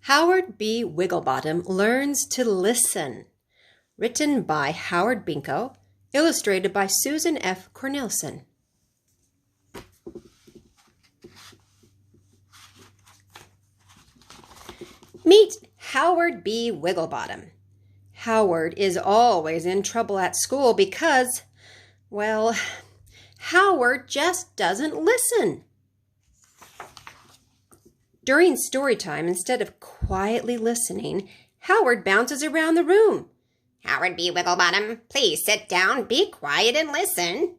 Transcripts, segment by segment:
Howard B. Wigglebottom Learns to Listen. Written by Howard Binkow, illustrated by Susan F. Cornelison. Meet Howard B. Wigglebottom. Howard is always in trouble at school because, well, Howard just doesn't listen. During story time, instead of quietly listening, Howard bounces around the room. Howard B. Wigglebottom, please sit down, be quiet, and listen.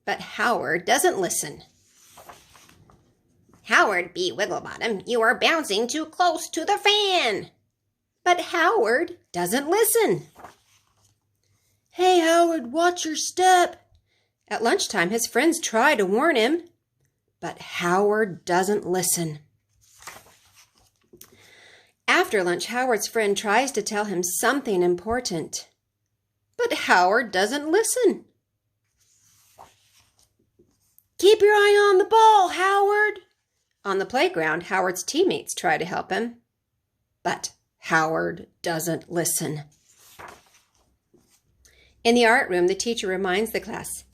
But Howard doesn't listen. Howard B. Wigglebottom, you are bouncing too close to the fan. But Howard doesn't listen. Hey, Howard, watch your step. At lunchtime, his friends try to warn him, but Howard doesn't listen. After lunch, Howard's friend tries to tell him something important, but Howard doesn't listen. Keep your eye on the ball, Howard. On the playground, Howard's teammates try to help him, but Howard doesn't listen. In the art room, the teacher reminds the class,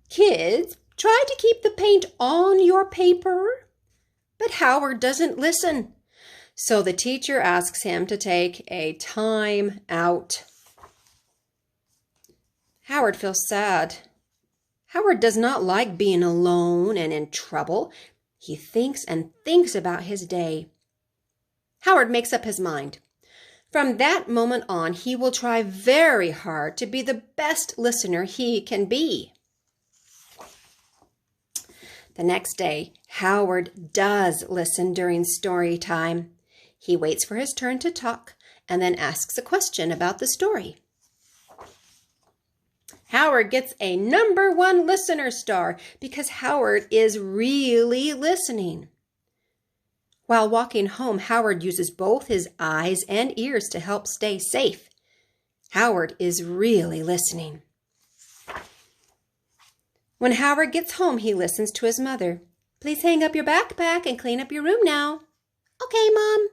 "Kids, try to keep the paint on your paper." But Howard doesn't listen. So the teacher asks him to take a time out. Howard feels sad. Howard does not like being alone and in trouble. He thinks and thinks about his day. Howard makes up his mind. From that moment on, he will try very hard to be the best listener he can be. The next day, Howard does listen during story time. He waits for his turn to talk and then asks a question about the story. Howard gets a #1 listener star because Howard is really listening. While walking home, Howard uses both his eyes and ears to help stay safe. Howard is really listening. When Howard gets home, he listens to his mother. "Please hang up your backpack and clean up your room now." "Okay, Mom."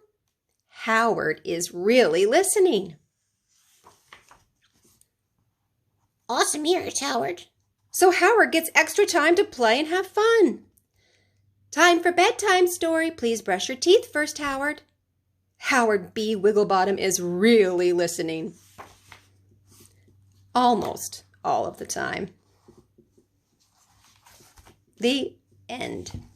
Howard is really listening. Awesome ears, Howard. So Howard gets extra time to play and have fun. Time for bedtime story. Please brush your teeth first, Howard. Howard B. Wigglebottom is really listening. Almost all of the time. The end.